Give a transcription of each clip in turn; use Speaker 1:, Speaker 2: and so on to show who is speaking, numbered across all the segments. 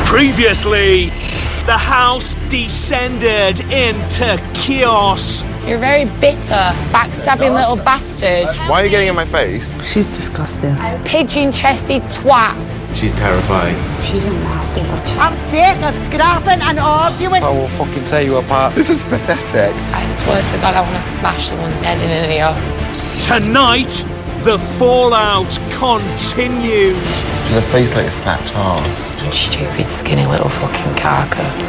Speaker 1: Previously, the house descended into chaos.
Speaker 2: You're a very bitter, backstabbing little bastard.
Speaker 3: Why are you getting in my face?
Speaker 4: She's disgusting.
Speaker 2: Pigeon-chested twat.
Speaker 5: She's terrifying.
Speaker 4: She's a nasty bitch.
Speaker 6: I'm sick of scrapping and arguing.
Speaker 3: I will fucking tear you apart. This is pathetic.
Speaker 2: I swear to God, I want to smash someone's head in an ear.
Speaker 1: Tonight, the fallout continues.
Speaker 3: She's a face like a slapped arse.
Speaker 2: Stupid, skinny little fucking carcass.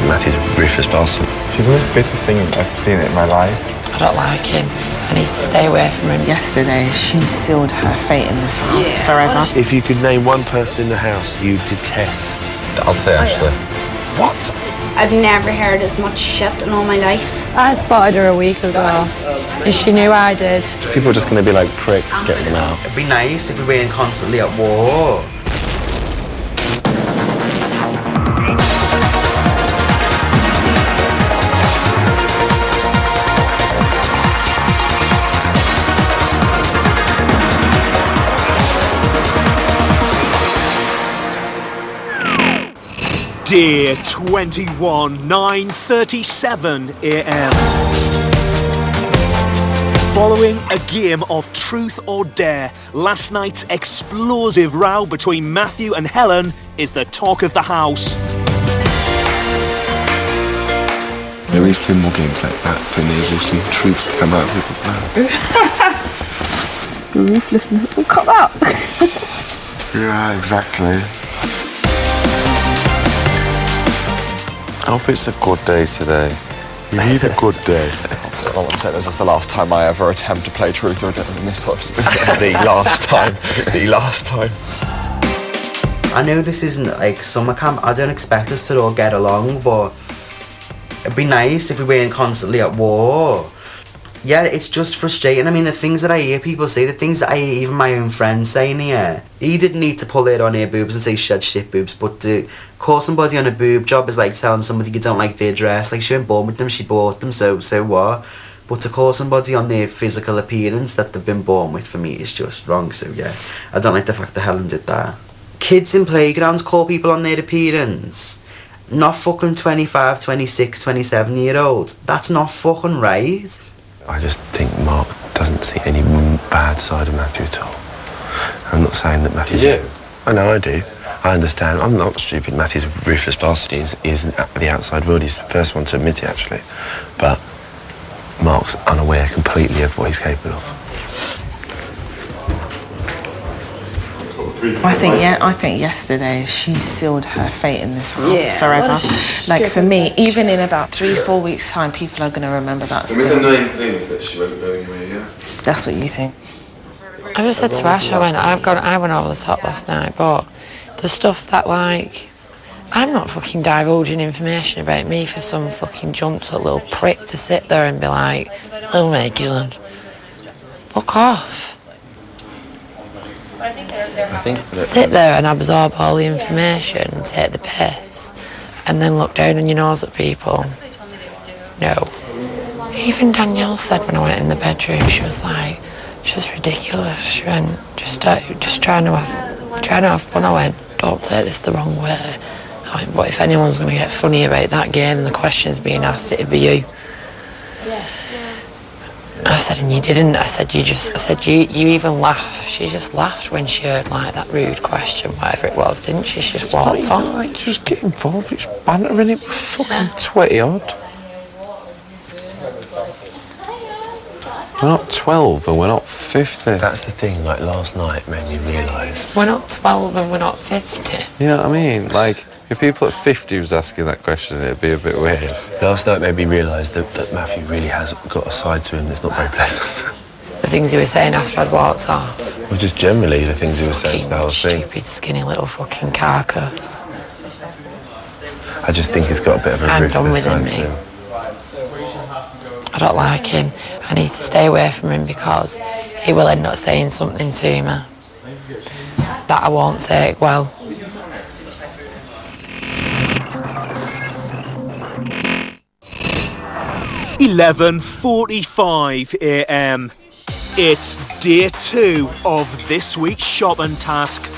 Speaker 3: Matthew's a ruthless bastard.
Speaker 7: She's the most bitter thing I've seen in my life.
Speaker 2: I don't like him. I need to stay away from him.
Speaker 4: Yesterday, she sealed her fate in this house forever.
Speaker 5: If you could name one person in the house you detest.
Speaker 3: I'll say Ashley. What?
Speaker 8: I've never heard as much shit in all my life.
Speaker 2: I spotted her a week ago, and she knew I did.
Speaker 3: People are just going to be like pricks, getting them out.
Speaker 9: It'd be nice if we weren't constantly at war.
Speaker 1: Dear 21, 9:37 a.m. Following a game of truth or dare, last night's explosive row between Matthew and Helen is the talk of the house.
Speaker 3: We always play more games like that to enable some truths to come out of people's mouths.
Speaker 4: The ruthlessness will come out.
Speaker 3: Yeah, exactly. I hope it's a good day today. You need a good day.
Speaker 7: I want to say this is the last time I ever attempt to play truth or dare in this sort of space. The last time.
Speaker 9: I know this isn't like summer camp. I don't expect us to all get along, but it'd be nice if we weren't constantly at war. Yeah, it's just frustrating. I mean, the things that I hear people say, the things that I hear even my own friends saying here. He didn't need to pull it on her boobs and say she had shit boobs, but to call somebody on a boob job is like telling somebody you don't like their dress. Like, she wasn't born with them, she bought them, so what? But to call somebody on their physical appearance that they've been born with, for me, is just wrong. So yeah, I don't like the fact that Helen did that. Kids in playgrounds call people on their appearance. Not fucking 25, 26, 27-year-olds. That's not fucking right.
Speaker 3: I just think Mark doesn't see any bad side of Matthew at all. I'm not saying that Matthew's...
Speaker 5: You do?
Speaker 3: I know I do. I understand. I'm not stupid. Matthew's a ruthless bastard. He is the outside world. He's the first one to admit it, actually. But Mark's unaware completely of what he's capable of.
Speaker 4: I think yesterday she sealed her fate in this house forever. Like, for me, even in about 3-4 weeks' time, people are going to remember that
Speaker 3: There is
Speaker 4: still.
Speaker 3: 9 things that she won't know anyway, yeah?
Speaker 4: That's what you think.
Speaker 2: I just said to Ash, I went over the top last night, but the stuff that, like, I'm not fucking divulging information about me for some fucking jumped up little prick to sit there and be like, oh my God, fuck off. Sit there and absorb all the information and take the piss and then look down on your nose at people. No. Even Danielle said when I went in the bedroom, she was like, she's ridiculous. She went, just trying to have fun. I went, don't take this the wrong way. I went, but if anyone's going to get funny about that game and the questions being asked, it'd be you. I said, and you didn't. I said, you even laughed. She just laughed when she heard, like, that rude question, whatever it was, didn't she? She just walked on.
Speaker 3: Like, just get involved. It's bantering. It was fucking 20-odd. We're not 12 and we're not 50. That's the thing, like, last night made me realise.
Speaker 2: We're not 12 and we're not 50.
Speaker 3: You know what I mean? Like, if people at 50 was asking that question, it'd be a bit weird. Last night made me realise that Matthew really has got a side to him that's not very pleasant.
Speaker 2: The things he was saying after I'd walked off.
Speaker 3: Well, just generally the things he was saying, the whole thing.
Speaker 2: Stupid, skinny little fucking carcass.
Speaker 3: I just think he's got a bit of a
Speaker 2: I'm done
Speaker 3: ruthless
Speaker 2: with him,
Speaker 3: side to
Speaker 2: mate.
Speaker 3: him.
Speaker 2: I don't like him. I need to stay away from him because he will end up saying something to me that I won't say well.
Speaker 1: (11:45 a.m. It's day 2 of this week's shopping task.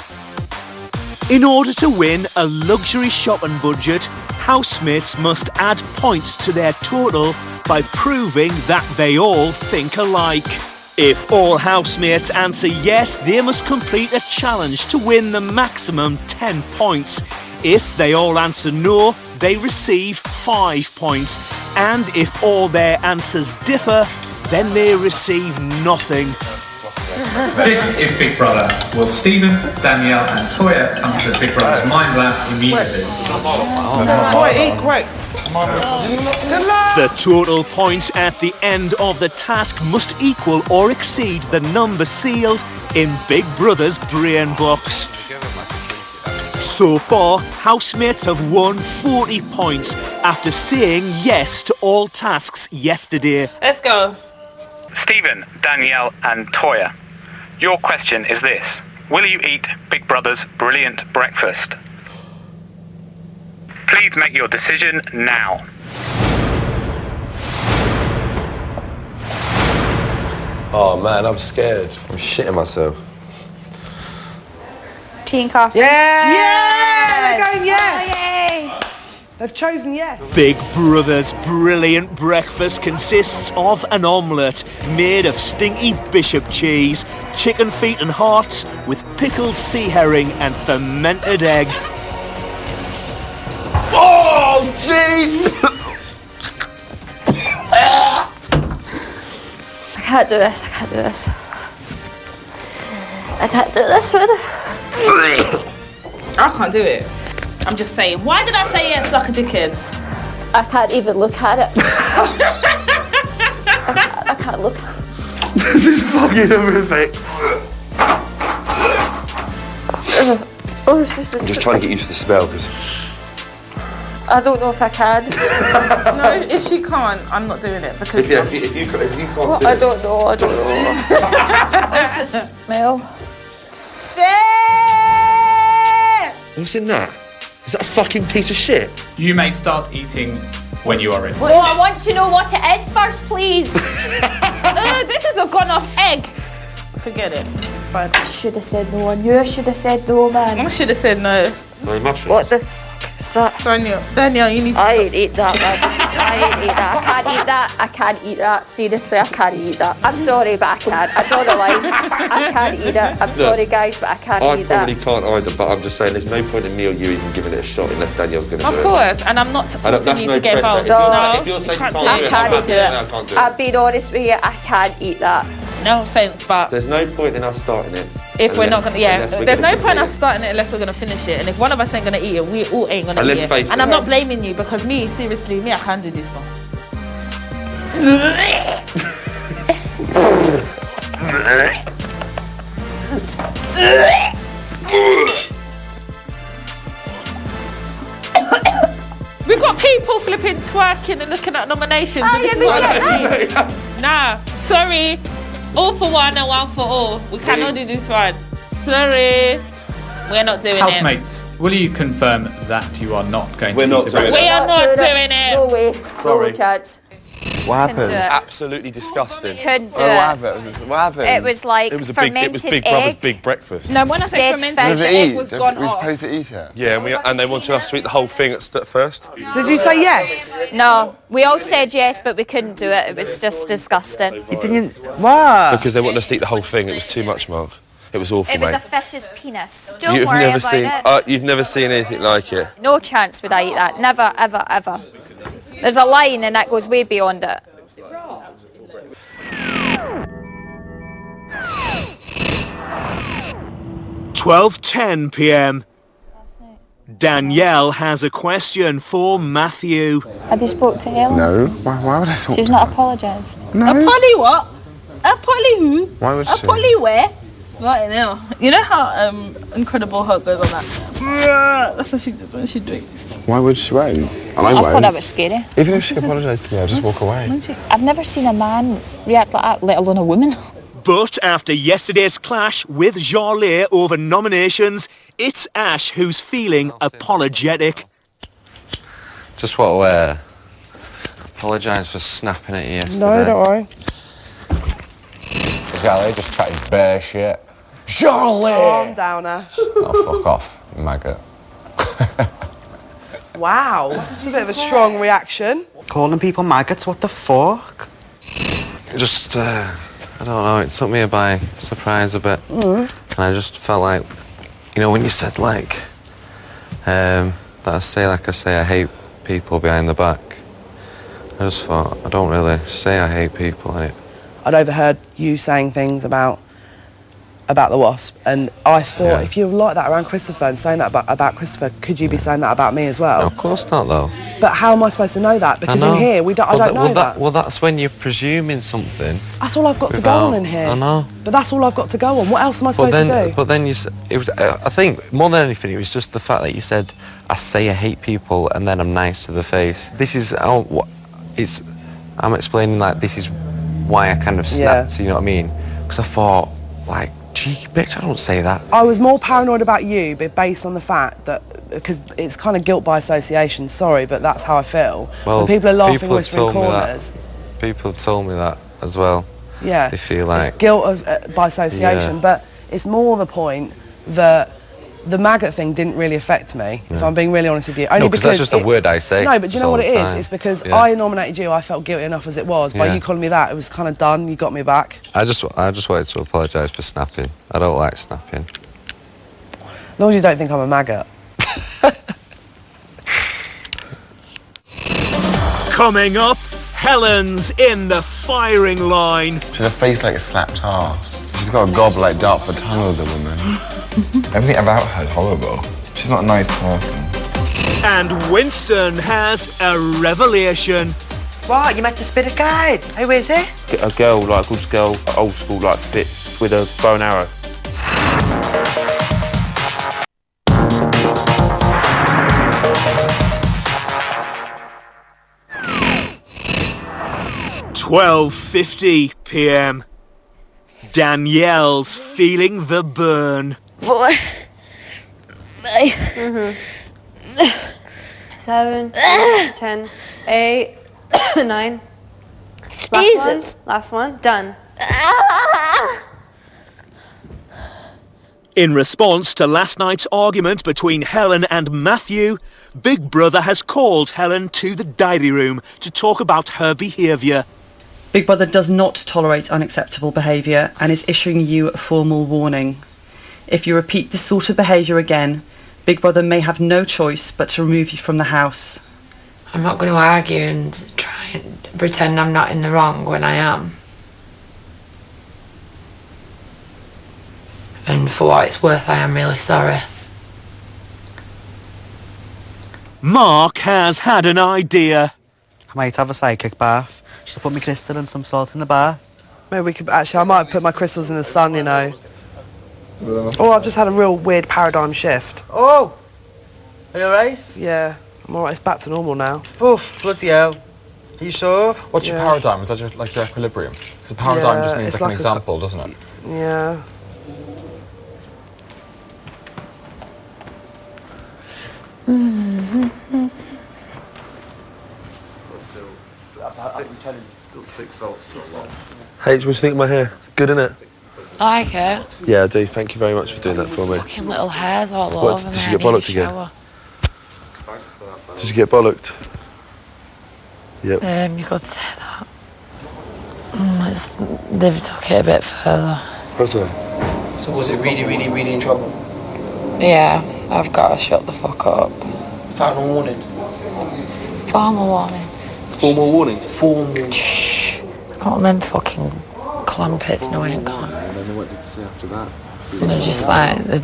Speaker 1: In order to win a luxury shopping budget, housemates must add points to their total by proving that they all think alike. If all housemates answer yes, they must complete a challenge to win the maximum 10 points. If they all answer no, they receive 5 points. And if all their answers differ, then they receive nothing.
Speaker 10: This is Big Brother. Will Stephen, Danielle and Toya come to the Big Brother's Mind Lab immediately?
Speaker 1: The total points at the end of the task must equal or exceed the number sealed in Big Brother's brain box. So far, housemates have won 40 points after saying yes to all tasks yesterday.
Speaker 4: Let's go.
Speaker 10: Stephen, Danielle and Toya, your question is this. Will you eat Big Brother's brilliant breakfast? Please make your decision now.
Speaker 3: Oh man, I'm scared. I'm shitting myself.
Speaker 8: Tea and coffee.
Speaker 6: Yeah! They're going yes!
Speaker 8: Yay!
Speaker 6: They've chosen yes.
Speaker 1: Big Brother's brilliant breakfast consists of an omelette made of stinky bishop cheese, chicken feet and hearts with pickled sea herring and fermented egg.
Speaker 3: Oh, gee!
Speaker 8: I can't do this. I can't do this. I can't do this one.
Speaker 4: I can't do it. I'm just saying. Why did I say yes like a dickhead?
Speaker 8: I can't even look at it. I can't look.
Speaker 3: This is fucking horrific.
Speaker 8: Oh, it's just,
Speaker 3: I'm just trying to get used to the smell because
Speaker 8: I don't know if I can.
Speaker 4: No, if she can't, I'm not doing it because
Speaker 3: if you can't
Speaker 8: Well,
Speaker 3: do
Speaker 8: I
Speaker 3: it.
Speaker 8: don't know. What's the smell? Shit!
Speaker 3: What's in that? Is that a fucking piece of shit?
Speaker 10: You may start eating when you are ready.
Speaker 8: Well, I want to know what it is first, please.
Speaker 4: this is a gone off egg. Forget it. Fine.
Speaker 8: I should have said no. I knew I should have said no, man.
Speaker 4: I should have said no.
Speaker 3: No mushrooms.
Speaker 8: What the fuck is that?
Speaker 4: Danielle, you need to
Speaker 8: I ain't eat that, man. I ain't eat that. I can't eat that. I can't eat that. Seriously, I can't eat that. I'm sorry, but I can't. I draw the line. I can't eat it. I'm sorry, guys, but I can't
Speaker 3: I
Speaker 8: eat that.
Speaker 3: probably can't either, but I'm just saying there's no point in me or you even giving it a shot unless Danielle's going to do it.
Speaker 4: Of course, and I'm not
Speaker 3: I don't-
Speaker 4: forcing
Speaker 3: that's
Speaker 4: you
Speaker 3: no
Speaker 4: to get
Speaker 3: pressure.
Speaker 4: involved.
Speaker 3: If you're saying you
Speaker 4: can't
Speaker 3: can't
Speaker 4: do
Speaker 3: do
Speaker 4: it.
Speaker 3: it,
Speaker 8: I can't do
Speaker 3: I can't do
Speaker 8: it.
Speaker 3: it.
Speaker 8: I've been honest with you. I can't eat that.
Speaker 4: No offense, but
Speaker 3: There's no point in us starting it.
Speaker 4: if we're not gonna,
Speaker 3: unless we're
Speaker 4: there's
Speaker 3: gonna
Speaker 4: no point
Speaker 3: complete
Speaker 4: us starting it unless we're gonna finish it. And if one of us ain't gonna eat it, we all ain't gonna
Speaker 3: And
Speaker 4: eat
Speaker 3: let's
Speaker 4: it.
Speaker 3: face
Speaker 4: And
Speaker 3: it.
Speaker 4: I'm not blaming you because seriously, I can't do this one. We've got people flipping, twerking and looking at nominations.
Speaker 8: Oh,
Speaker 4: and this
Speaker 8: yeah,
Speaker 4: is what
Speaker 8: but
Speaker 4: I
Speaker 8: yeah,
Speaker 4: need. Nah, sorry. All for one and one for all. We cannot do this one. Sorry. We're not doing it.
Speaker 10: Housemates, will you confirm that you are not going
Speaker 3: We're
Speaker 10: to
Speaker 3: not
Speaker 10: eat the
Speaker 3: doing
Speaker 10: breakfast?
Speaker 4: We are not doing it.
Speaker 8: No way.
Speaker 3: Sorry.
Speaker 8: No chance.
Speaker 7: What
Speaker 8: Couldn't
Speaker 7: happened?
Speaker 8: do it.
Speaker 3: Absolutely disgusting.
Speaker 8: Couldn't do
Speaker 7: What
Speaker 8: it.
Speaker 7: happened? What happened?
Speaker 8: It was like
Speaker 3: It was
Speaker 8: fermented
Speaker 3: Big Brother's
Speaker 8: egg.
Speaker 3: big breakfast.
Speaker 4: No, when I say
Speaker 8: Dead
Speaker 4: fermented,
Speaker 8: fish.
Speaker 4: the
Speaker 7: Never
Speaker 4: egg
Speaker 7: eat.
Speaker 4: was gone
Speaker 7: We're
Speaker 4: off.
Speaker 7: supposed to eat it.
Speaker 3: Yeah, and they wanted us to eat the whole thing at first.
Speaker 6: So did you say yes?
Speaker 8: No, we all said yes, but we couldn't do it. It was just disgusting.
Speaker 6: You didn't. What?
Speaker 3: Because they wanted us to eat the whole thing. It was too much, Mark. It was awful,
Speaker 8: It was
Speaker 3: mate.
Speaker 8: a fish's penis. Don't
Speaker 3: You've
Speaker 8: worry
Speaker 3: never
Speaker 8: about
Speaker 3: seen.
Speaker 8: it.
Speaker 3: You've never seen anything like it.
Speaker 8: No chance would I eat that. Never, ever, ever. There's a line and that goes way beyond it.
Speaker 1: (12:10 p.m). Danielle has a question for Matthew.
Speaker 8: Have you spoke to Helen?
Speaker 7: No. Why would I talk?
Speaker 8: She's not apologised.
Speaker 7: No.
Speaker 4: A Polly what? A Polly who?
Speaker 7: Why would
Speaker 4: A
Speaker 7: she?
Speaker 4: Polly where? Right now. You know how Incredible Hulk goes on that? That's what she does when she drinks.
Speaker 7: Why would she won't? I
Speaker 8: I thought
Speaker 7: won't.
Speaker 8: that was scary.
Speaker 7: Even if she apologised to me, I'll just walk away.
Speaker 8: I've never seen a man react like that, let alone a woman.
Speaker 1: But after yesterday's clash with Jarlath over nominations, it's Ash who's feeling apologetic.
Speaker 11: Just want to apologise for snapping at you yesterday.
Speaker 6: No, don't worry.
Speaker 7: Charlie just chatting bear shit. Charlie!
Speaker 6: Calm down, Ash.
Speaker 7: Oh, fuck off.
Speaker 11: maggot.
Speaker 6: Wow. That's a bit of a strong reaction.
Speaker 9: Calling people maggots, what the fuck?
Speaker 11: Just, I don't know, it took me by surprise a bit. And I just felt like, you know, when you said, like, that I say I hate people behind the back, I just thought, I don't really say I hate people. And
Speaker 6: I'd overheard you saying things about the Wasp, and I thought, if you're like that around Christopher and saying that about Christopher, could you be saying that about me as well?
Speaker 11: No, of course not, though.
Speaker 6: But how am I supposed to know that? Because in here, I don't know that.
Speaker 11: Well, that's when you're presuming something.
Speaker 6: That's all I've got to go on in here.
Speaker 11: I know.
Speaker 6: But that's all I've got to go on. What else am I supposed to do?
Speaker 11: But then it was. I think more than anything, it was just the fact that you said, "I say I hate people, and then I'm nice to the face." This is how I'm explaining, like, this is why I kind of snapped. You know what I mean? Because I thought, like, cheeky bitch, I don't say that.
Speaker 6: I was more paranoid about you, but based on the fact that, because it's kind of guilt by association, sorry, but that's how I feel.
Speaker 11: Well,
Speaker 6: when people are laughing,
Speaker 11: people have
Speaker 6: whispering
Speaker 11: told me
Speaker 6: corners.
Speaker 11: People have told me that as well.
Speaker 6: Yeah.
Speaker 11: They feel like...
Speaker 6: It's guilt by association, but it's more the point that the maggot thing didn't really affect me, if I'm being really honest with you. Only
Speaker 11: because that's just a word I say.
Speaker 6: No, but do you know what it is?
Speaker 11: Time.
Speaker 6: It's because I nominated you, I felt guilty enough as it was. By you calling me that, it was kind of done, you got me back.
Speaker 11: I just wanted to apologise for snapping. I don't like snapping.
Speaker 6: As long as you don't think I'm a maggot.
Speaker 1: Coming up, Helen's in the firing line.
Speaker 7: She had a face like a slapped arse. She's got a gob like Dartford Tunnel, the woman. Everything about her is horrible. She's not a nice person.
Speaker 1: And Winston has a revelation.
Speaker 6: What, you met the spirit guide? Who is it?
Speaker 5: A girl, like a girl, old school, like fit, with a bow and arrow.
Speaker 1: £12:50 p.m. Danielle's feeling the burn.
Speaker 8: 4, 7, 10, 8, 9.
Speaker 12: Jesus.
Speaker 8: Last one. Done.
Speaker 1: In response to last night's argument between Helen and Matthew, Big Brother has called Helen to the diary room to talk about her behaviour.
Speaker 13: Big Brother does not tolerate unacceptable behaviour and is issuing you a formal warning. If you repeat this sort of behaviour again, Big Brother may have no choice but to remove you from the house.
Speaker 2: I'm not going to argue and try and pretend I'm not in the wrong when I am. And for what it's worth, I am really sorry.
Speaker 1: Mark has had an idea.
Speaker 9: I might have a psychic bath. Should I put my crystal and some salt in the bath?
Speaker 6: Maybe we could, actually, I might put my crystals in the sun, you know. Oh, I've just had a real weird paradigm shift.
Speaker 9: Oh! Are you alright?
Speaker 6: Yeah, I'm alright, it's back to normal now.
Speaker 9: Oof, bloody hell. Are you sure?
Speaker 7: What's your paradigm? Is that your equilibrium? Because a paradigm just means like an example, doesn't it?
Speaker 6: Yeah.
Speaker 11: Still 6 volts, not long.
Speaker 3: Hey, what do you think of my hair? It's good, innit?
Speaker 2: I like it.
Speaker 3: Yeah, I do. Thank you very much for doing that for me.
Speaker 2: Fucking little hairs all
Speaker 3: What,
Speaker 2: over
Speaker 3: did
Speaker 2: me.
Speaker 3: you
Speaker 2: I
Speaker 3: get
Speaker 2: need a
Speaker 3: bollocked again?
Speaker 2: shower.
Speaker 3: Did you get bollocked? Yep.
Speaker 2: You could say that. They've took it a bit further.
Speaker 3: Okay.
Speaker 9: So was it really in trouble?
Speaker 2: Yeah, I've got to shut the fuck up.
Speaker 9: Final warning.
Speaker 2: Formal warning.
Speaker 3: Formal warning?
Speaker 9: Formal.
Speaker 2: Shh. I want them fucking clumpets knowing it gone.
Speaker 11: And then what did they say after that?
Speaker 2: They're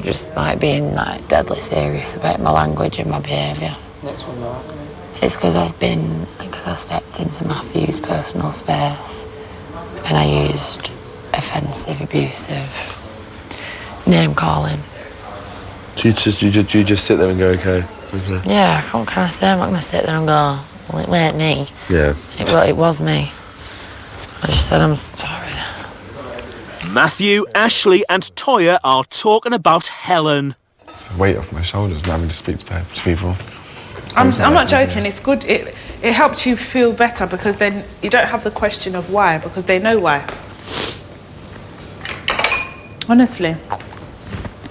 Speaker 2: just like being like deadly serious about my language and my behaviour.
Speaker 9: Next one, Mark.
Speaker 2: It's because I stepped into Matthew's personal space and I used offensive, abusive name calling.
Speaker 3: Do you just sit there and go, okay?
Speaker 2: Yeah, I can't kind of say I'm not going to sit there and go, well, it weren't me.
Speaker 3: Yeah.
Speaker 2: It was me. I just said I'm sorry.
Speaker 1: Matthew, Ashley and Toya are talking about Helen.
Speaker 7: It's a weight off my shoulders not having to speak to people.
Speaker 4: I'm not joking, it's good. It helps you feel better because then you don't have the question of why, because they know why. Honestly.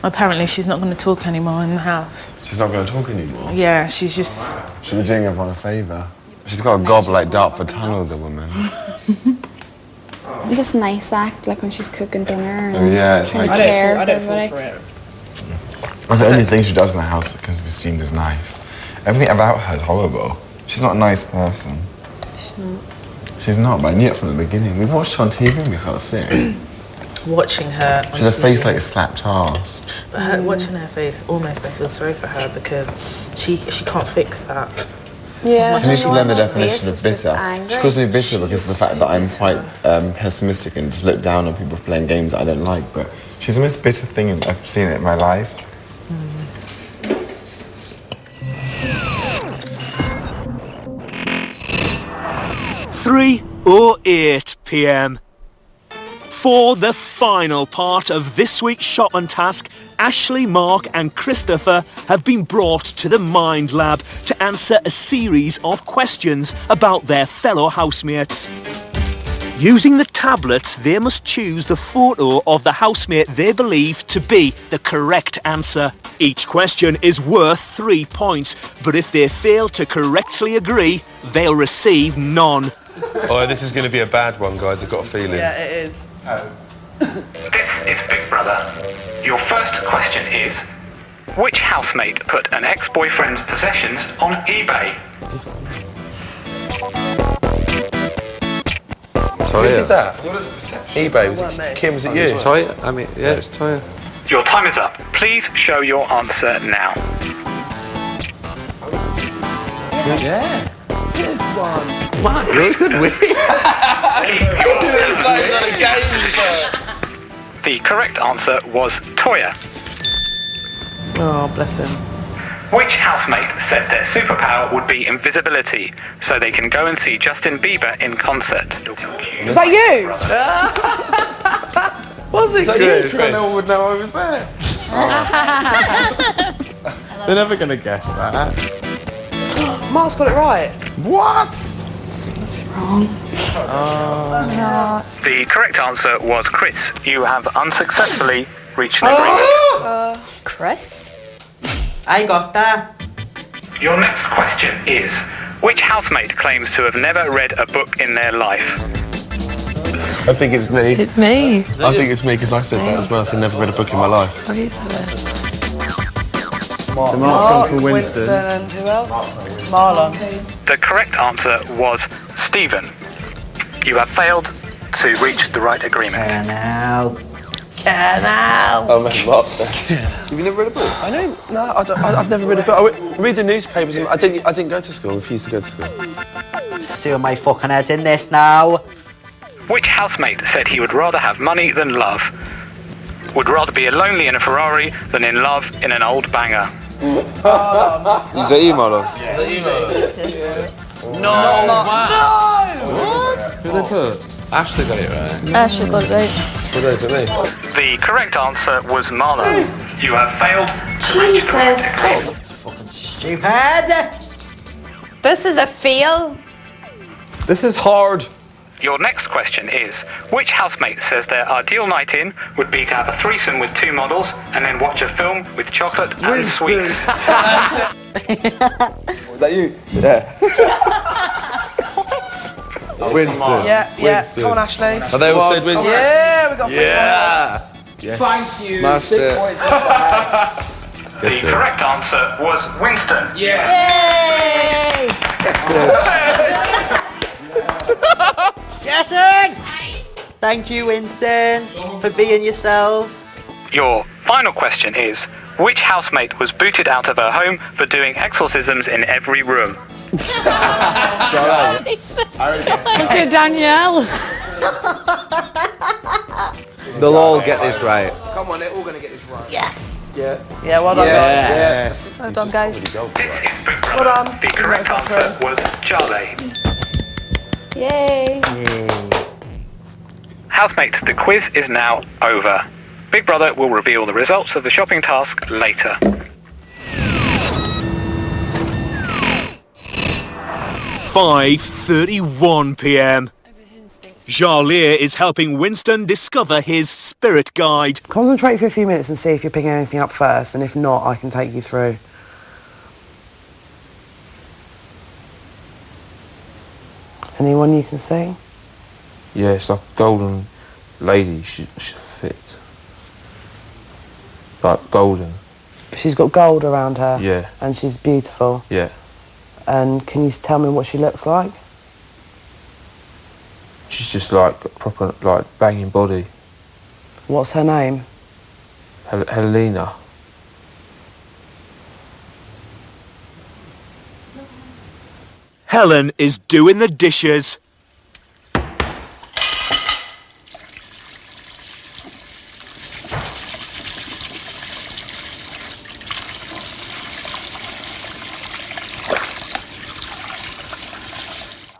Speaker 4: Apparently she's not going to talk anymore in the house.
Speaker 7: She's not going to talk anymore?
Speaker 4: Yeah, she's just...
Speaker 7: She'll be doing everyone a favour. She's got a gob like Dartford Tunnel, the woman.
Speaker 12: This nice act, like when she's cooking dinner and
Speaker 7: Oh, yeah, it's
Speaker 12: trying
Speaker 7: like-
Speaker 12: to care
Speaker 6: I
Speaker 12: for
Speaker 6: don't fall
Speaker 12: everybody.
Speaker 6: for it.
Speaker 7: That's the only thing she does in the house that can be seen as nice. Everything about her is horrible. She's not a nice person.
Speaker 12: She's not.
Speaker 7: She's not, but I knew it from the beginning. We watched her on TV and we felt sick.
Speaker 14: Watching her on
Speaker 7: She had a face
Speaker 14: TV,
Speaker 7: like a slapped arse.
Speaker 14: watching her face, almost I feel sorry for her because she can't fix that.
Speaker 12: Yeah.
Speaker 7: She needs to learn the definition
Speaker 12: Face
Speaker 7: of
Speaker 12: is just
Speaker 7: bitter.
Speaker 12: angry.
Speaker 7: She calls me bitter because of the fact that I'm quite pessimistic and just look down on people playing games that I don't like. But she's the most bitter thing I've seen in my life.
Speaker 1: 3:08 p.m. For the final part of this week's Shopman Task, Ashley, Mark and Christopher have been brought to the Mind Lab to answer a series of questions about their fellow housemates. Using the tablets, they must choose the photo of the housemate they believe to be the correct answer. Each question is worth 3 points, but if they fail to correctly agree, they'll receive none.
Speaker 3: Oh, this is going to be a bad one, guys. I've got a feeling.
Speaker 6: Yeah, it is.
Speaker 10: This is Big Brother. Your first question is, which housemate put an ex-boyfriend's possessions on eBay?
Speaker 3: Who did that? eBay, was
Speaker 6: Well, mate.
Speaker 3: it Kim, was it you?
Speaker 11: Toya? I mean, yeah, it's Toya.
Speaker 10: Your time is up. Please show your answer now.
Speaker 6: Yeah. Good one.
Speaker 11: What? You said we?
Speaker 10: The correct answer was Toya.
Speaker 14: Oh, bless him.
Speaker 10: Which housemate said their superpower would be invisibility, so they can go and see Justin Bieber in concert?
Speaker 6: Was that you?
Speaker 11: Was it
Speaker 7: So
Speaker 11: Chris?
Speaker 7: no one would know I was there. They're never going to guess that.
Speaker 6: Mark's got it right.
Speaker 7: What?
Speaker 10: The correct answer was Chris. You have unsuccessfully reached an agreement.
Speaker 12: Chris?
Speaker 9: I got that.
Speaker 10: Your next question is, which housemate claims to have never read a book in their life?
Speaker 3: I think it's me.
Speaker 14: It's me.
Speaker 3: I think it's me because I said that as well. I said never read a book in my life.
Speaker 14: Oh, you said it.
Speaker 6: Mark's gone for Winston. And who else? Marlon.
Speaker 10: The correct answer was Stephen. You have failed to reach the right agreement.
Speaker 9: Now.
Speaker 3: Oh, man, what? Have you never read a book? I know. No, I've never read a book. I read the newspapers. I didn't go to school. I refused to go to school.
Speaker 9: Let's do my fucking head in this now.
Speaker 10: Which housemate said he would rather have money than love? Would rather be lonely in a Ferrari than in love in an old banger?
Speaker 11: Is that email?
Speaker 14: No!
Speaker 11: Who they put? Ashley got it right.
Speaker 12: Ashley got it right.
Speaker 3: What did they do me?
Speaker 10: The correct answer was Marlon. You have failed to reach the right agreement.
Speaker 9: Fucking stupid.
Speaker 12: This is a fail.
Speaker 11: This is hard.
Speaker 10: Your next question is, which housemate says their ideal night in would be to have a threesome with 2 models and then watch a film with chocolate and sweets?
Speaker 3: Was that you? Yeah. Winston.
Speaker 6: Yeah.
Speaker 3: Winston.
Speaker 6: Come on, Ashley.
Speaker 3: And they all said Winston.
Speaker 6: Yeah, we got 3
Speaker 3: Yeah. Yes.
Speaker 6: Thank you.
Speaker 3: Smashed
Speaker 6: 6
Speaker 3: it.
Speaker 6: points.
Speaker 10: The correct answer was Winston.
Speaker 6: Yes.
Speaker 9: Jesse! Thank you, Winston, for being yourself.
Speaker 10: Your final question is, which housemate was booted out of her home for doing exorcisms in every room?
Speaker 2: Look at Danielle.
Speaker 11: They'll all get this right.
Speaker 6: Come on, they're all going to get this right.
Speaker 12: Yes.
Speaker 6: Yeah, well done, guys.
Speaker 3: Yes.
Speaker 12: Well done, guys.
Speaker 10: This is Big Brother.
Speaker 6: Well done.
Speaker 10: The correct answer was Charlie.
Speaker 12: Yay.
Speaker 10: Housemates, the quiz is now over. Big Brother will reveal the results of the shopping task later.
Speaker 1: £5:31 p.m. Jarlier is helping Winston discover his spirit guide.
Speaker 6: Concentrate for a few minutes and see if you're picking anything up first, and if not, I can take you through. Anyone you can see?
Speaker 5: Yeah, it's like a golden lady. She's fit. Like golden.
Speaker 6: She's got gold around her.
Speaker 5: Yeah.
Speaker 6: And she's beautiful.
Speaker 5: Yeah.
Speaker 6: And can you tell me what she looks like?
Speaker 5: She's just like a proper, like, banging body.
Speaker 6: What's her name?
Speaker 5: Helena.
Speaker 1: Helen is doing the dishes.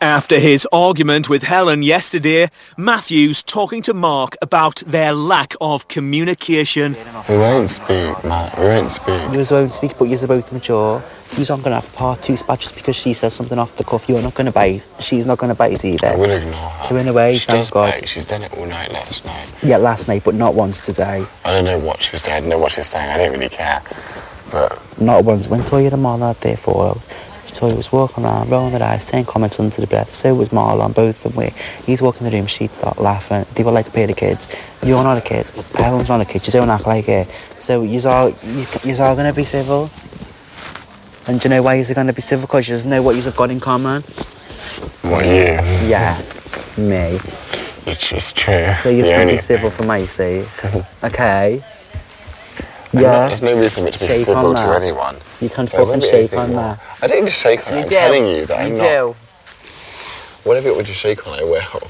Speaker 1: After his argument with Helen yesterday, Matthew's talking to Mark about their lack of communication.
Speaker 7: We won't speak, Matt. We won't speak.
Speaker 15: You won't speak, but you're both mature. You're not going to have part two spat just because she says something off the cuff. You're not going to bite. She's not going to bite either.
Speaker 7: I will ignore her.
Speaker 15: So in a way,
Speaker 7: she
Speaker 15: thank
Speaker 7: does
Speaker 15: God.
Speaker 7: bite. She's done it all night last night.
Speaker 15: Yeah, last night, but not once today.
Speaker 7: I don't know what she was doing. I don't know what she's saying. I don't really care. But
Speaker 15: not once. When Toya and Marlon had their fallout, Toya was walking around, rolling their eyes, saying comments under the breath. So was Marlon, both of them. He's walking in the room, she'd start laughing. They were like a pair of kids. You're not a kid. Helen's not a kid. You don't act like it. So you're all going to be civil. And do you know why you're going to be civil? Because you just know what you've got in common.
Speaker 7: What, you?
Speaker 15: Yeah, me.
Speaker 7: Which is true.
Speaker 15: So you're going to be civil for my sake. Okay?
Speaker 7: Yeah. There's no reason to be civil to anyone.
Speaker 15: You can fucking shake on that.
Speaker 7: I don't need to shake on it. I'm telling you that I'm not.
Speaker 15: You do.
Speaker 7: Whatever you want to shake on, I will.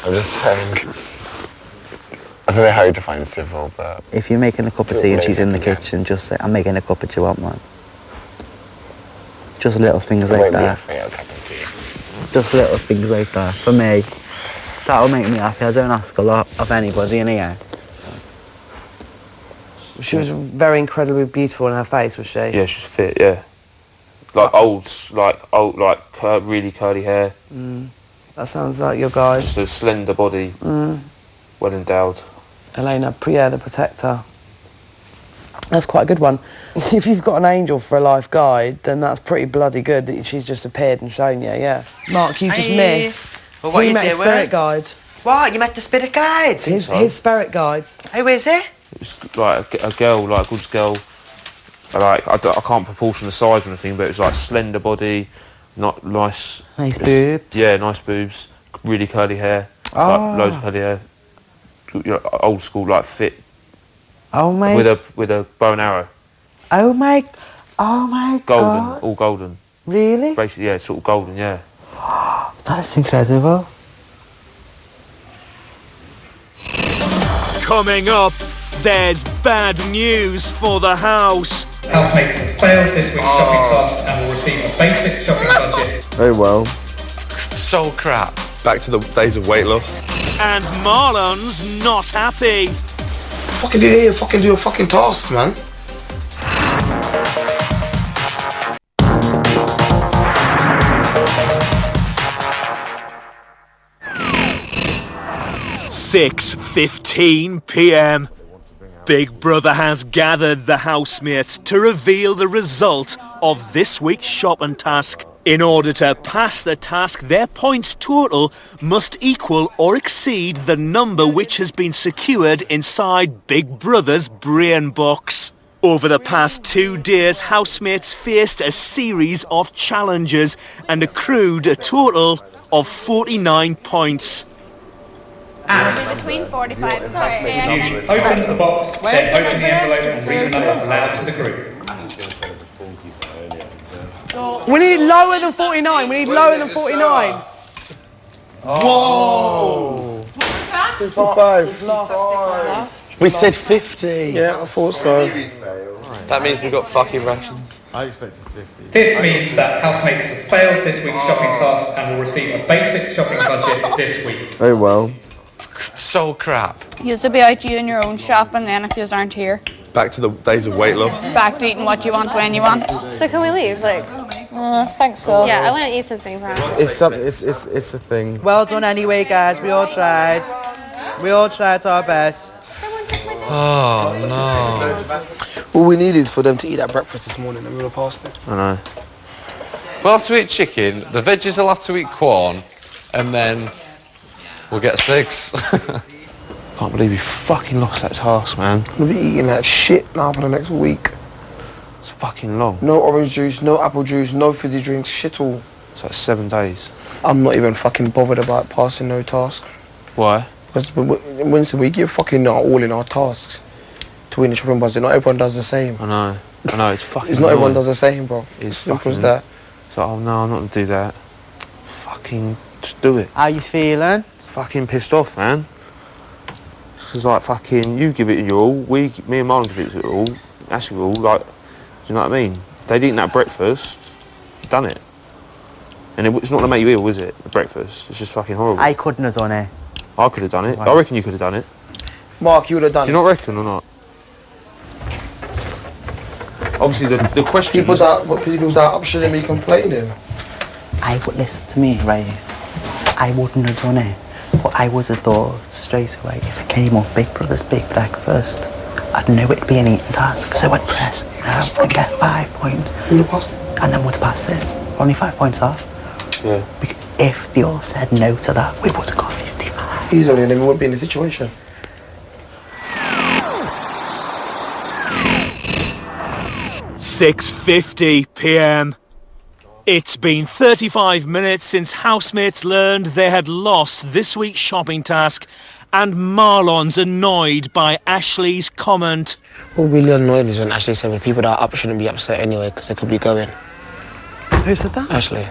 Speaker 7: I'm just saying. I don't know how you define civil, but.
Speaker 15: If you're making a cup of tea and she's in the kitchen, just say, I'm making a cup of tea, what, man? Just little things like that. Just little things like that. For me, that'll make me happy. I don't ask a lot of anybody in here.
Speaker 6: She was very incredibly beautiful in her face, was she?
Speaker 5: Yeah, she's fit, yeah. Like really curly hair.
Speaker 6: That sounds like your guy.
Speaker 5: Just a slender body, well endowed.
Speaker 6: Elena, the protector. That's quite a good one. If you've got an angel for a life guide, then that's pretty bloody good that she's just appeared and shown you, yeah. Mark, you just missed.
Speaker 15: Well, what
Speaker 6: He
Speaker 15: you
Speaker 6: met a
Speaker 15: doing?
Speaker 6: spirit guide.
Speaker 15: What? You met the spirit guide?
Speaker 6: His spirit guides.
Speaker 15: Who is it?
Speaker 5: It's like a girl, like a good girl. Like I can't proportion the size or anything, but it was like slender body, not nice.
Speaker 15: Nice boobs.
Speaker 5: Yeah, nice boobs. Really curly hair.
Speaker 15: Oh.
Speaker 5: Like, loads of curly hair. Old school, like fit.
Speaker 15: Oh my.
Speaker 5: With a bow and arrow.
Speaker 15: Oh my
Speaker 5: Golden,
Speaker 15: God.
Speaker 5: all golden.
Speaker 15: Really?
Speaker 5: Basically, yeah, sort of golden, yeah.
Speaker 15: That's incredible.
Speaker 1: Coming up, there's bad news for the house.
Speaker 10: Housemates have failed this week's shopping task and will receive a basic shopping budget.
Speaker 3: Very well.
Speaker 11: So crap.
Speaker 3: Back to the days of weight loss.
Speaker 1: And Marlon's not happy.
Speaker 7: Fucking do your fucking tasks, man.
Speaker 1: (6:15 p.m). Big Brother has gathered the housemates to reveal the result of this week's shopping task. In order to pass the task, their points total must equal or exceed the number which has been secured inside Big Brother's brain box. Over the past 2 days, housemates faced a series of challenges and accrued a total of 49 points.
Speaker 12: Between 45 and 50.
Speaker 10: You open the box, then open the envelope and read the number aloud to the group.
Speaker 6: We need lower than 49. We need lower than 49.
Speaker 3: Whoa!
Speaker 6: 55.
Speaker 3: We said 50.
Speaker 6: Yeah, I thought so.
Speaker 3: That means we've got fucking rations.
Speaker 16: I expected 50.
Speaker 10: This means that housemates have failed this week's shopping task and will receive a basic shopping budget this week.
Speaker 3: Very well.
Speaker 11: So crap.
Speaker 12: You'll be out doing your own shopping then if you aren't here.
Speaker 3: Back to the days of weight loss.
Speaker 12: Back to eating what you want when you want.
Speaker 17: So can we leave? Like,
Speaker 12: I think so.
Speaker 17: yeah, I want to eat something for us.
Speaker 16: It's a thing.
Speaker 15: Well done anyway, guys. We all tried. We all tried our best.
Speaker 11: Oh, no.
Speaker 16: All we needed is for them to eat that breakfast this morning and we would have passed it.
Speaker 5: I know.
Speaker 11: We'll have to eat chicken, the veggies will have to eat corn, and then we'll get 6.
Speaker 5: Can't believe you fucking lost that task, man.
Speaker 16: We'll be eating that shit now for the next week.
Speaker 5: It's fucking long.
Speaker 16: No orange juice, no apple juice, no fizzy drinks, shit all.
Speaker 5: It's like 7 days.
Speaker 16: I'm not even fucking bothered about passing no task.
Speaker 5: Why?
Speaker 16: Because Winston, we give fucking our all in our tasks to win the shopping buzzer. Not everyone does the same.
Speaker 5: I know, it's fucking
Speaker 16: It's not everyone
Speaker 5: annoying.
Speaker 16: does the same, bro.
Speaker 5: It's
Speaker 16: simple as
Speaker 5: fucking-
Speaker 16: that.
Speaker 5: It's like, oh no, I'm not gonna do that. Fucking just do it.
Speaker 15: How you feeling?
Speaker 5: Fucking pissed off, man. It's like fucking, you give it your all, me and Marlon give it your all, Ashley will all, like, do you know what I mean? If they'd eaten that breakfast, they'd done it. And it's not gonna make you ill, is it, the breakfast? It's just fucking horrible.
Speaker 15: I couldn't have done it.
Speaker 5: I could have done it. I reckon you could have done it.
Speaker 16: Mark, you would have done
Speaker 5: Do you not reckon or not? Obviously, the question
Speaker 16: People that up shouldn't be complaining.
Speaker 15: I would listen to me, right? I wouldn't have done it. But I would have thought straight away if it came up Big Brother's Big Breakfast, I'd know it'd be an eating task. So I'd press and get 5 points.
Speaker 16: You would have passed it.
Speaker 15: And then would have passed it. Only 5 points off.
Speaker 5: Yeah.
Speaker 15: If they all said no to that, we would have got 55.
Speaker 16: Easily, and then we wouldn't be in the situation.
Speaker 1: £6:50 p.m. It's been 35 minutes since housemates learned they had lost this week's shopping task, and Marlon's annoyed by Ashley's comment.
Speaker 18: What really annoyed me is when Ashley said the people that are up shouldn't be upset anyway because they could be going.
Speaker 6: Who said that?
Speaker 18: Ashley.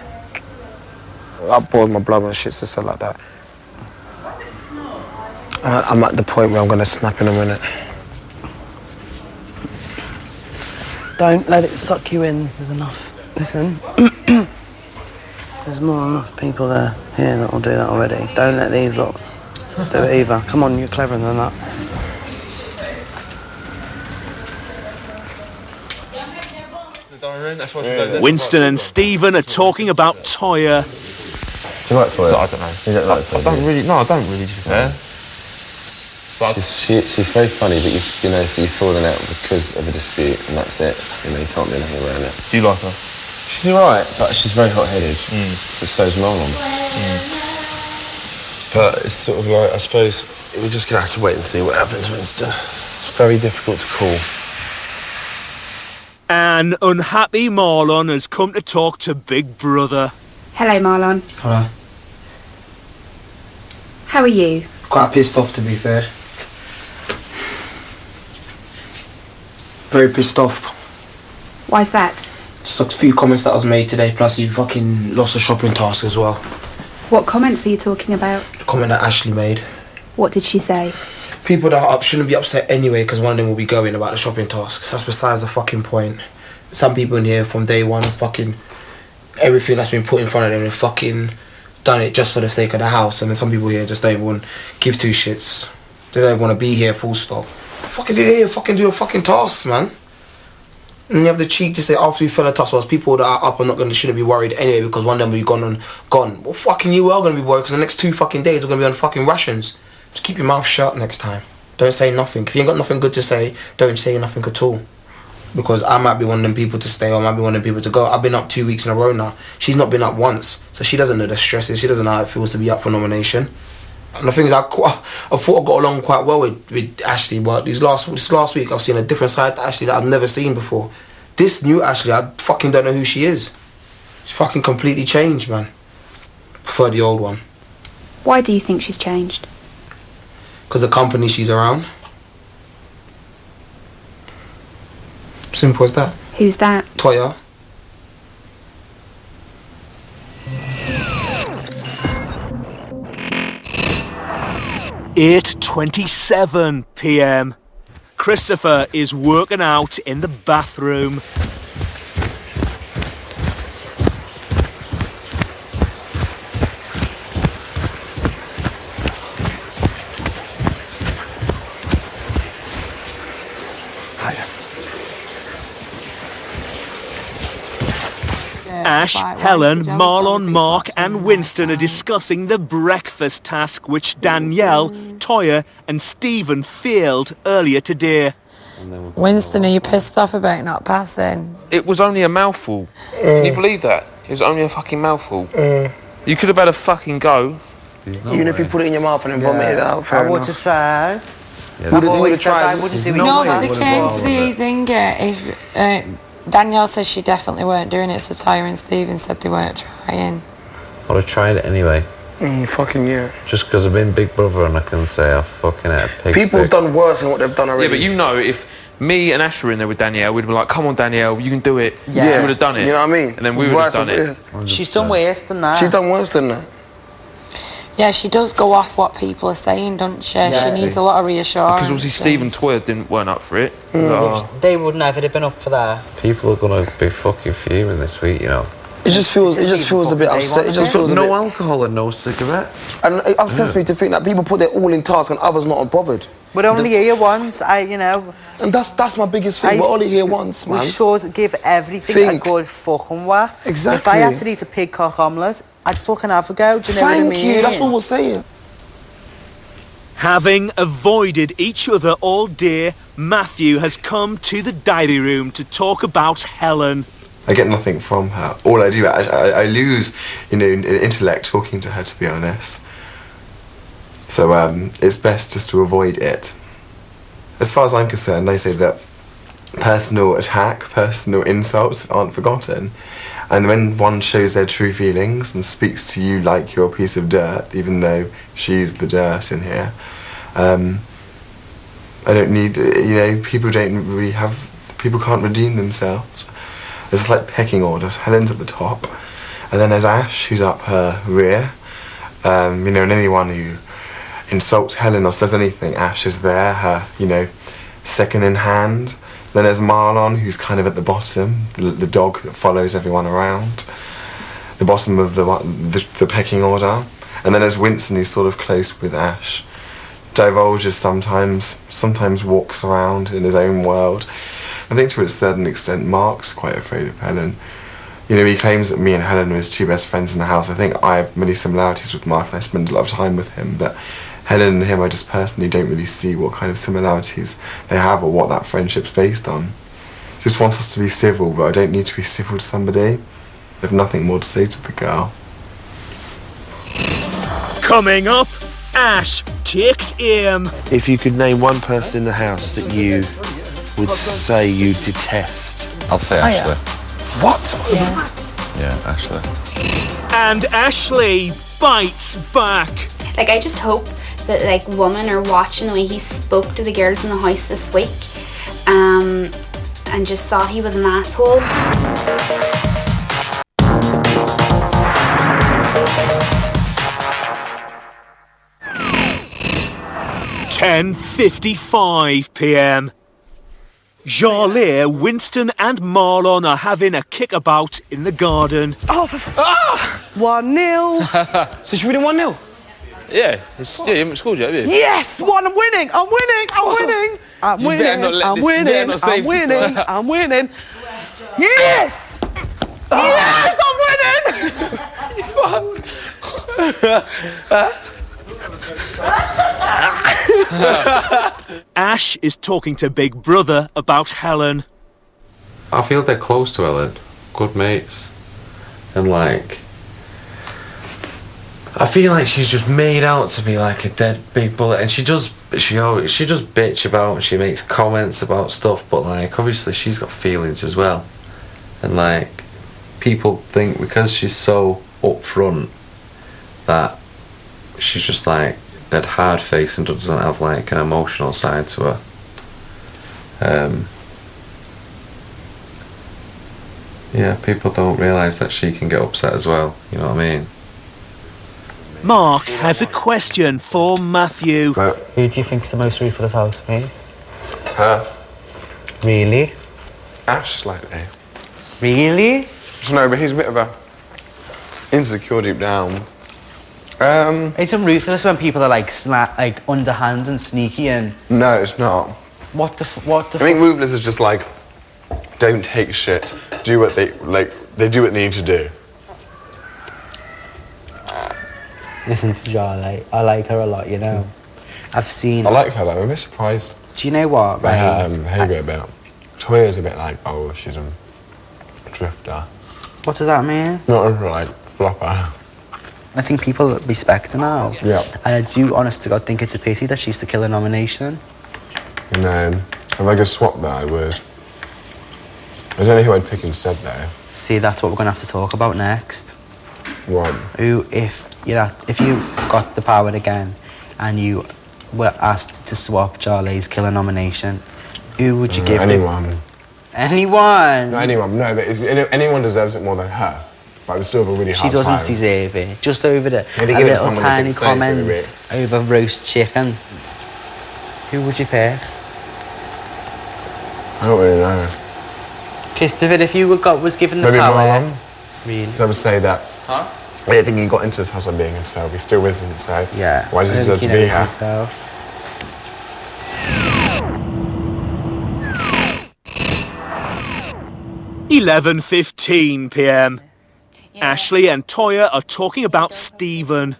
Speaker 16: I boiled my blood when shit said like that. I'm at the point where I'm going to snap in a minute.
Speaker 6: Don't let it suck you in. There's enough. Listen, there's more than enough people there here that will do that already. Don't let these lot do it either. Come on, you're cleverer than that.
Speaker 1: Winston and Stephen are talking about Toya.
Speaker 3: Do you like Toya?
Speaker 5: I don't know.
Speaker 3: You don't like Toya?
Speaker 5: I don't really, no, I don't really, to be fair.
Speaker 3: She's very funny, but you know, so you've fallen out because of a dispute, and that's it. You know, you can't do anything around it.
Speaker 5: Do you like her?
Speaker 3: She's alright, but she's very hot-headed. But so's Marlon. But it's sort of like, I suppose, we're just gonna have to wait and see what happens, Winston. It's very difficult to call.
Speaker 1: An unhappy Marlon has come to talk to Big Brother.
Speaker 19: Hello, Marlon.
Speaker 16: Hello.
Speaker 19: How are you?
Speaker 16: Quite pissed off, to be fair. Very pissed off.
Speaker 19: Why's that?
Speaker 16: Just a few comments that was made today, plus you fucking lost a shopping task as well.
Speaker 19: What comments are you talking about?
Speaker 16: The comment that Ashley made.
Speaker 19: What did she say?
Speaker 16: People that are up shouldn't be upset anyway because one of them will be going about the shopping task. That's besides the fucking point. Some people in here from day one is fucking everything that's been put in front of them and fucking done it just for the sake of the house. And then some people here just don't even give two shits. They don't want to be here, full stop. Fuck, if you're here, fucking do your fucking tasks, man. And you have the cheek to say after you fell a task, well, people that are up are not gonna shouldn't be worried anyway because one of them will be gone. Well, fucking you are gonna be worried because the next 2 fucking days we're gonna be on fucking rations. Just keep your mouth shut next time. Don't say nothing. If you ain't got nothing good to say, don't say nothing at all. Because I might be one of them people to stay or I might be one of them people to go. I've been up 2 weeks in a row now. She's not been up once. So she doesn't know the stresses. She doesn't know how it feels to be up for nomination. And the thing is, I thought I got along quite well with Ashley, but this last week I've seen a different side to Ashley that I've never seen before. This new Ashley, I fucking don't know who she is. She's fucking completely changed, man. Prefer the old one.
Speaker 19: Why do you think she's changed?
Speaker 16: Because the company she's around. Simple as that.
Speaker 19: Who's that?
Speaker 16: Toya.
Speaker 1: £8:27 p.m. Christopher is working out in the bathroom. Ash, Helen, Marlon, Mark and Winston are discussing the breakfast task which Danielle, Toya and Stephen failed earlier today.
Speaker 2: Winston, are you pissed off about not passing?
Speaker 5: It was only a mouthful. Can you believe that? It was only a fucking mouthful. You could have had a fucking go.
Speaker 16: Even if you put it in your mouth and then vomit it out, fair
Speaker 15: I would
Speaker 16: enough.
Speaker 15: have tried.
Speaker 16: Yeah, I've always said I wouldn't do it.
Speaker 2: No, but they came to the thing. If Danielle said she definitely weren't doing it, so Tyra and Stephen said they weren't trying.
Speaker 11: I'd have tried it anyway.
Speaker 16: Fucking yeah.
Speaker 11: Just because I've been Big Brother and I can say I fucking ate a pig.
Speaker 16: People have done worse than what they've done already.
Speaker 5: Yeah, but you know, if me and Ash were in there with Danielle, we'd be like, come on, Danielle, you can do it.
Speaker 15: Yeah.
Speaker 5: She would have done it.
Speaker 16: You know what I mean?
Speaker 5: And then we would have done it.
Speaker 15: She's done worse than that.
Speaker 16: She's done worse than that.
Speaker 2: Yeah, she does go off what people are saying, doesn't she?
Speaker 15: Yeah.
Speaker 2: She needs a lot of reassurance.
Speaker 5: Because obviously Steve and Toya weren't up for it.
Speaker 15: They would never have been up for that.
Speaker 11: People are gonna be fucking fuming this week, you know.
Speaker 16: It just feels a bit upset. It just feels a bit.
Speaker 11: No alcohol and no cigarette.
Speaker 16: And it upsets me to think that people put their all in task and others not bothered.
Speaker 15: We're only here once, you know.
Speaker 16: And that's my biggest thing. We're only here once, man.
Speaker 15: We should give everything a good fucking whack.
Speaker 16: Exactly.
Speaker 15: If I had to eat a pig cock omelette, I'd fucking have a go. Do you know what I mean?
Speaker 16: Thank you. That's all we're saying.
Speaker 1: Having avoided each other all day, Matthew has come to the diary room to talk about Helen.
Speaker 3: I get nothing from her. All I do, I lose, in intellect talking to her, to be honest. So it's best just to avoid it. As far as I'm concerned, I say that personal attack, personal insults aren't forgotten. And when one shows their true feelings and speaks to you like you're a piece of dirt, even though she's the dirt in here, I don't need, people don't really people can't redeem themselves. There's a slight pecking order. Helen's at the top, and then there's Ash, who's up her rear. And anyone who insults Helen or says anything, Ash is there, her, second in hand. Then there's Marlon, who's kind of at the bottom, the dog that follows everyone around, the bottom of the pecking order. And then there's Winston, who's sort of close with Ash. Divulges sometimes walks around in his own world. I think to a certain extent, Mark's quite afraid of Helen. He claims that me and Helen are his two best friends in the house. I think I have many similarities with Mark and I spend a lot of time with him, but Helen and him, I just personally don't really see what kind of similarities they have or what that friendship's based on. Just wants us to be civil, but I don't need to be civil to somebody. I have nothing more to say to the girl.
Speaker 1: Coming up, Ash takes aim.
Speaker 3: If you could name one person in the house that you would say you detest.
Speaker 7: I'll say Ashley.
Speaker 16: What?
Speaker 7: Yeah, Ashley.
Speaker 1: And Ashley bites back.
Speaker 17: Like, I just hope that, women are watching the way he spoke to the girls in the house this week, and just thought he was an asshole.
Speaker 1: (10:55 p.m). Jarlaire, Winston and Marlon are having a kickabout in the garden.
Speaker 6: Oh, 1-0.
Speaker 16: So should we do 1-0?
Speaker 5: Yeah, you haven't scored yet, have you?
Speaker 6: Yes, I'm winning. I'm winning. Yes! Yes, I'm winning!
Speaker 1: Ash is talking to Big Brother about Helen.
Speaker 11: I feel they're close to Helen, good mates, and I feel like she's just made out to be like a dead big bullet, and she does bitch about, she makes comments about stuff, but obviously she's got feelings as well, and people think because she's so upfront that she's just dead hard face and doesn't have an emotional side to her. Yeah, people don't realise that she can get upset as well, you know what I mean?
Speaker 1: Mark has a question for Matthew.
Speaker 15: Who do you think's the most ruthless housemate?
Speaker 3: Her.
Speaker 15: Really?
Speaker 3: Ash, slightly.
Speaker 15: Really?
Speaker 3: No, but he's a bit of a insecure deep down.
Speaker 15: It's ruthless when people are underhand and sneaky and.
Speaker 3: No, it's not.
Speaker 15: What the
Speaker 3: I think ruthless is just don't take shit. Do what they
Speaker 7: They do what they need to do.
Speaker 15: Listen to Charlie. I like her a lot, you know. I've seen...
Speaker 7: I like her though, I'm a bit surprised.
Speaker 15: Do you know what,
Speaker 7: By
Speaker 15: right?
Speaker 7: her behaviour a bit. Toya's a bit like, oh, she's a drifter.
Speaker 15: What does that mean?
Speaker 7: Not like flopper.
Speaker 15: I think people respect her now.
Speaker 7: Yeah.
Speaker 15: And I do, honest to God, think it's a pity that she's the killer nomination.
Speaker 7: And then, if I could swap that, I would. I don't know who I'd pick instead though.
Speaker 15: See, that's what we're going to have to talk about next.
Speaker 7: What?
Speaker 15: Who, if you got the power again and you were asked to swap Charlie's killer nomination, who would you give it?
Speaker 7: Anyone.
Speaker 15: Anyone?
Speaker 7: Not anyone, no, but anyone deserves it more than her. But I would still have a really hard
Speaker 15: She
Speaker 7: time.
Speaker 15: doesn't deserve it. Just over the
Speaker 7: Maybe
Speaker 15: a
Speaker 7: give it to
Speaker 15: little
Speaker 7: someone
Speaker 15: tiny
Speaker 7: that can save
Speaker 15: comment over roast chicken. Who would you pick?
Speaker 7: I don't really know.
Speaker 15: Christopher, if you was given the
Speaker 7: Maybe
Speaker 15: power...
Speaker 7: Marlon.
Speaker 15: Really?
Speaker 7: So I would say that.
Speaker 15: Huh?
Speaker 7: I don't think he got into this house on being himself. He still isn't, so
Speaker 15: yeah.
Speaker 7: Why does he deserve to be here?
Speaker 15: Himself.
Speaker 1: (11:15 p.m). Ashley and Toya are talking about Stephen.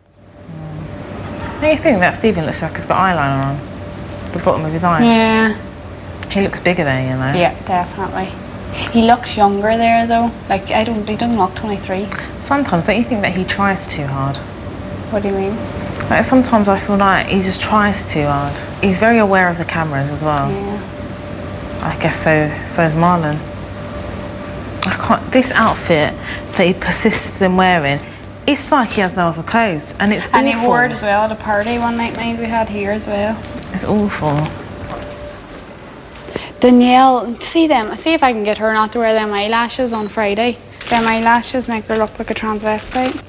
Speaker 4: Don't you think that Stephen looks like he's got eyeliner on the bottom of his eye?
Speaker 17: Yeah.
Speaker 4: He looks bigger there, you know.
Speaker 17: Yeah, definitely. He looks younger there though. Like he doesn't look 23.
Speaker 4: Sometimes don't you think that he tries too hard?
Speaker 17: What do you mean?
Speaker 4: Like sometimes I feel like he just tries too hard. He's very aware of the cameras as well.
Speaker 17: Yeah.
Speaker 4: I guess so is Marlon. This outfit that he persists in wearing, it's like he has no other clothes, and it's awful.
Speaker 17: And he wore it as well at a party one night we had here as well.
Speaker 4: It's awful.
Speaker 17: Danielle, see if I can get her not to wear them eyelashes on Friday. Them eyelashes make her look like a transvestite.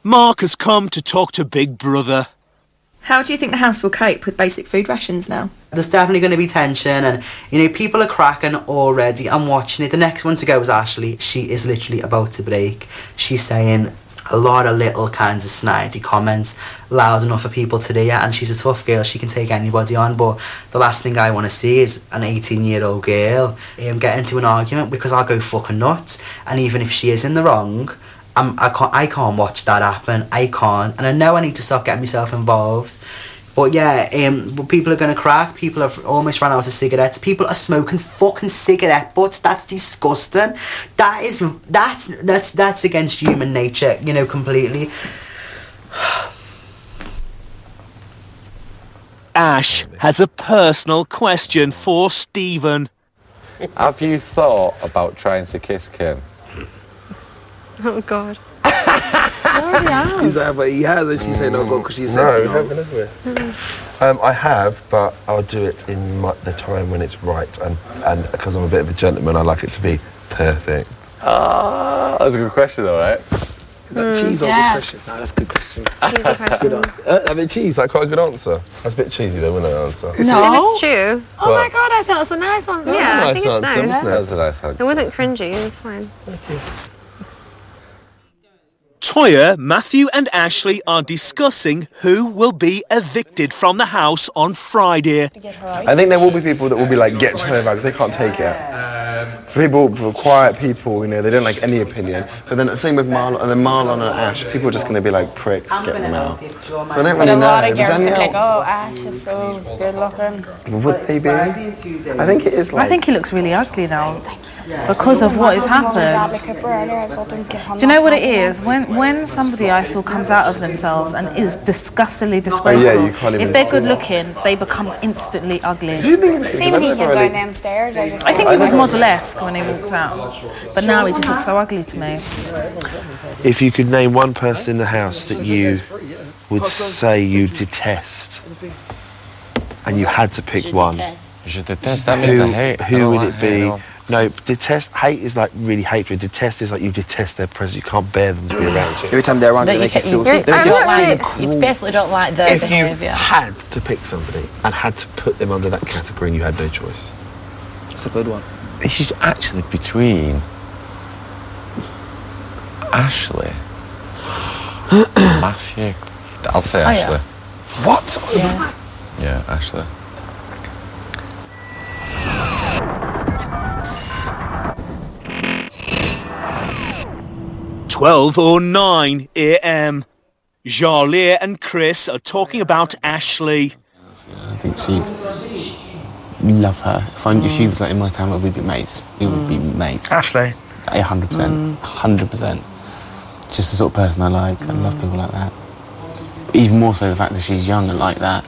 Speaker 1: Mark has come to talk to Big Brother.
Speaker 20: How do you think the house will cope with basic food rations now?
Speaker 9: There's definitely going to be tension, and people are cracking already. I'm watching it. The next one to go is Ashley. She is literally about to break. She's saying a lot of little kinds of snidey comments loud enough for people to hear, and she's a tough girl. She can take anybody on, but the last thing I want to see is an 18-year-old girl get into an argument, because I'll go fucking nuts. And even if she is in the wrong, I can't watch that happen. I can't, and I know I need to stop getting myself involved. But yeah, people are gonna crack. People have almost run out of cigarettes. People are smoking fucking cigarette butts. That's disgusting. That's against human nature, completely.
Speaker 1: Ash has a personal question for Stephen.
Speaker 11: Have you thought about trying to kiss Kim?
Speaker 21: Oh God.
Speaker 16: He's like, but he has, and she said no go because she said
Speaker 22: No,
Speaker 16: no.
Speaker 22: haven't, have we? I have, but I'll do it in the time when it's right, and because I'm a bit of a gentleman, I like it to be perfect.
Speaker 11: Ah, that's a good question, though, right?
Speaker 22: Is that cheese or
Speaker 17: yeah.
Speaker 22: good question? No, that's a good question.
Speaker 21: Cheesy
Speaker 22: Good
Speaker 21: questions.
Speaker 22: answer. I mean, cheese, that's quite a good answer. That's a bit cheesy, though, wasn't it, answer?
Speaker 21: If it's true. Oh my
Speaker 22: What?
Speaker 21: God, I thought it was a nice one.
Speaker 22: That was
Speaker 21: Yeah,
Speaker 22: a
Speaker 21: I
Speaker 22: nice
Speaker 21: think it's
Speaker 22: answer,
Speaker 21: nice.
Speaker 22: wasn't it?
Speaker 11: That was a nice answer.
Speaker 21: It wasn't cringy, it was fine.
Speaker 1: Toya, Matthew and Ashley are discussing who will be evicted from the house on Friday.
Speaker 22: I think there will be people that will be like, get her back, because they can't take it. For quiet people, they don't like any opinion. But then the same with Marlon, and then Marlon and Ash, people are just going to be like pricks, get them out. So I don't
Speaker 17: But
Speaker 22: really
Speaker 17: a
Speaker 22: know.
Speaker 17: lot of girls
Speaker 22: Danielle,
Speaker 17: are like, oh, Ash is so good looking.
Speaker 22: would they be? I think it is like...
Speaker 4: I think he looks really ugly now because of what has happened. Do you know what it is? When somebody I feel comes out of themselves and is disgustingly disgraceful,
Speaker 22: you can't even
Speaker 4: if they're
Speaker 22: see
Speaker 4: good
Speaker 22: it.
Speaker 4: looking, they become instantly ugly.
Speaker 22: Do you think
Speaker 17: See when he came down them stairs, I
Speaker 4: think he was model-esque when he walked out, but now he just looks so ugly to me.
Speaker 22: If you could name one person in the house that you would say you detest, and you had to pick one,
Speaker 11: Je déteste, that means I hate. I
Speaker 22: who
Speaker 11: don't
Speaker 22: would
Speaker 11: like
Speaker 22: it
Speaker 11: hate,
Speaker 22: be?
Speaker 11: no.
Speaker 22: No, detest, hate is like really hatred. Detest is like you detest their presence. You can't bear them to be around you.
Speaker 16: Every time they're around,
Speaker 2: That
Speaker 16: they make you feel
Speaker 2: you
Speaker 22: cruel.
Speaker 2: basically don't like their
Speaker 22: If you
Speaker 2: behaviour.
Speaker 22: had to pick somebody and had to put them under that category and you had no choice.
Speaker 16: That's a good one.
Speaker 11: She's actually between Ashley and Matthew. I'll say
Speaker 2: Oh, yeah.
Speaker 11: Ashley.
Speaker 22: What?
Speaker 11: Yeah, Ashley.
Speaker 1: 12:09 a.m. Jarlaire and Chris are talking about Ashley.
Speaker 8: I think love her. If she was like in my town, we'd be mates. We would be mates.
Speaker 6: Ashley?
Speaker 8: 100%. 100%. Just the sort of person I like. I love people like that. Even more so the fact that she's young and like that.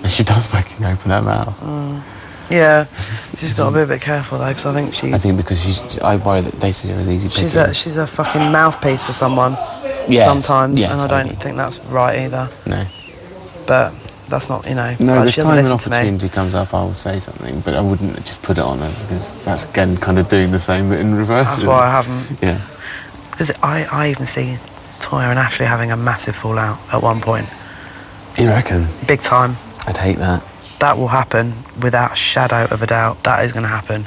Speaker 8: And she does fucking open her mouth.
Speaker 6: Yeah, she's got to be a bit careful though, because I think
Speaker 8: because I worry that they see her as easy picking.
Speaker 6: she's a fucking mouthpiece for someone.
Speaker 8: Yes,
Speaker 6: sometimes,
Speaker 8: yes,
Speaker 6: and I
Speaker 8: I
Speaker 6: don't
Speaker 8: agree.
Speaker 6: think that's right either.
Speaker 8: No.
Speaker 6: But that's not,
Speaker 8: No,
Speaker 6: like,
Speaker 8: the
Speaker 6: she doesn't
Speaker 8: time and
Speaker 6: listen to me.
Speaker 8: opportunity comes up, I will say something, but I wouldn't just put it on her because that's again kind of doing the same but in reverse.
Speaker 6: That's why I haven't.
Speaker 8: Yeah.
Speaker 6: Because I even see Toya and Ashley having a massive fallout at one point.
Speaker 8: You reckon?
Speaker 6: Big time.
Speaker 8: I'd hate that.
Speaker 6: That will happen without a shadow of a doubt. That is going to happen.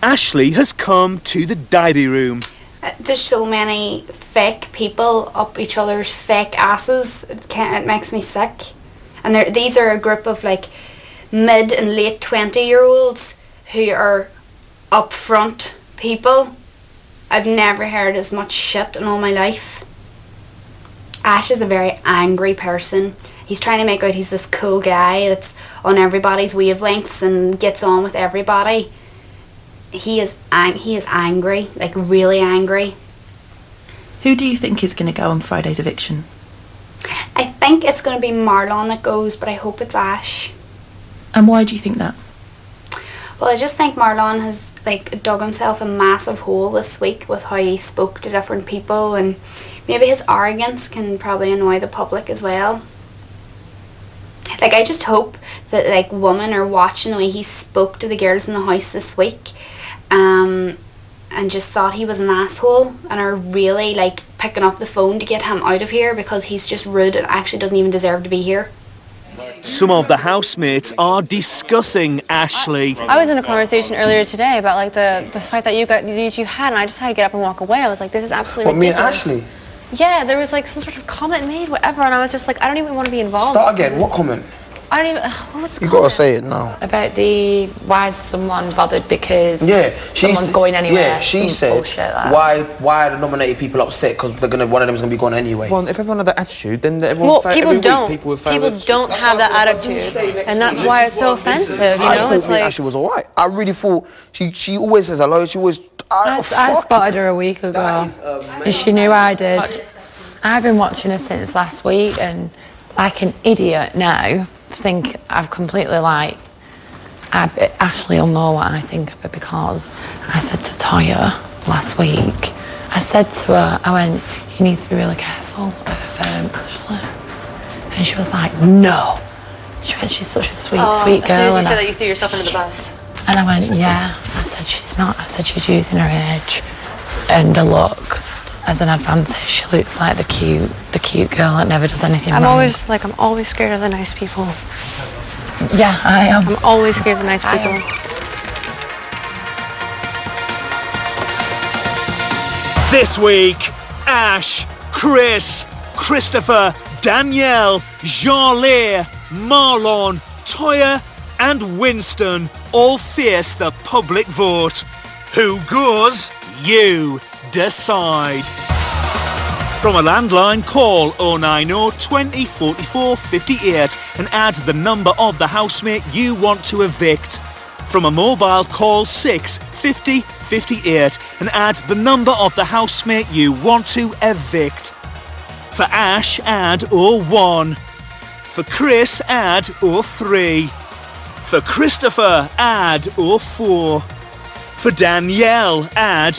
Speaker 1: Ashley has come to the diary room.
Speaker 17: There's so many fake people up each other's fake asses. It makes me sick. And these are a group of like mid and late 20-year-olds who are upfront people. I've never heard as much shit in all my life. Ash is a very angry person. He's trying to make out he's this cool guy that's on everybody's wavelengths and gets on with everybody. He is angry, like really angry.
Speaker 20: Who do you think is going to go on Friday's eviction?
Speaker 17: I think it's going to be Marlon that goes, but I hope it's Ash.
Speaker 20: And why do you think that?
Speaker 17: Well, I just think Marlon has like dug himself a massive hole this week with how he spoke to different people, and maybe his arrogance can probably annoy the public as well. Like, I just hope that like women are watching the way he spoke to the girls in the house this week, and just thought he was an asshole, and are really like picking up the phone to get him out of here because he's just rude and actually doesn't even deserve to be here.
Speaker 1: Some of the housemates are discussing Ashley.
Speaker 21: I was in a conversation earlier today about like the fight that you had, and I just had to get up and walk away. I was like, this is absolutely
Speaker 16: What, me and
Speaker 21: ridiculous.
Speaker 16: Ashley?
Speaker 21: Yeah, there was like some sort of comment made, whatever, and I was just like, I don't even want to be involved.
Speaker 16: Start again. What comment?
Speaker 21: I don't even. What was the
Speaker 16: You gotta say it now.
Speaker 2: About why is someone bothered because
Speaker 16: she's
Speaker 2: someone's going anywhere?
Speaker 16: Yeah, she
Speaker 2: some
Speaker 16: said
Speaker 2: bullshit like that.
Speaker 16: why are the nominated people upset because one of them is gonna be gone anyway.
Speaker 5: Well, if everyone had that attitude, then everyone.
Speaker 21: Well,
Speaker 5: every
Speaker 21: people
Speaker 5: week
Speaker 21: don't.
Speaker 5: People, would
Speaker 21: People don't have that attitude, and that's why it's so offensive. You know, it's like.
Speaker 16: Ashley was alright. I really thought she always says hello. She always.
Speaker 2: I spotted her a week ago, and she knew I did. I've been watching her since last week, and like an idiot now, think I've completely like. Ashley will know what I think of her because I said to Toya last week. I said to her, I went, "You need to be really careful of Ashley," and she was like, "No." She went, "She's such a sweet girl."
Speaker 21: As soon as you
Speaker 2: and
Speaker 21: said that, you threw yourself under the bus.
Speaker 2: And I went, "Yeah." I said, "She's not." I said, "She's using her age and her looks as an advantage. She looks like the cute girl that never does anything
Speaker 21: I'm
Speaker 2: wrong."
Speaker 21: I'm always scared of the nice people.
Speaker 2: Yeah, I am.
Speaker 21: I'm always scared of the nice
Speaker 2: I
Speaker 21: people.
Speaker 1: This week, Ash, Chris, Christopher, Danielle, Jarlaire, Marlon, Toya and Winston all face the public vote. Who goes? You decide. From a landline, call 090 20 44 58 and add the number of the housemate you want to evict. From a mobile, call 6 50 58 and add the number of the housemate you want to evict. For Ash, add 01. For Chris, add 03. For Christopher, add 04. For Danielle, add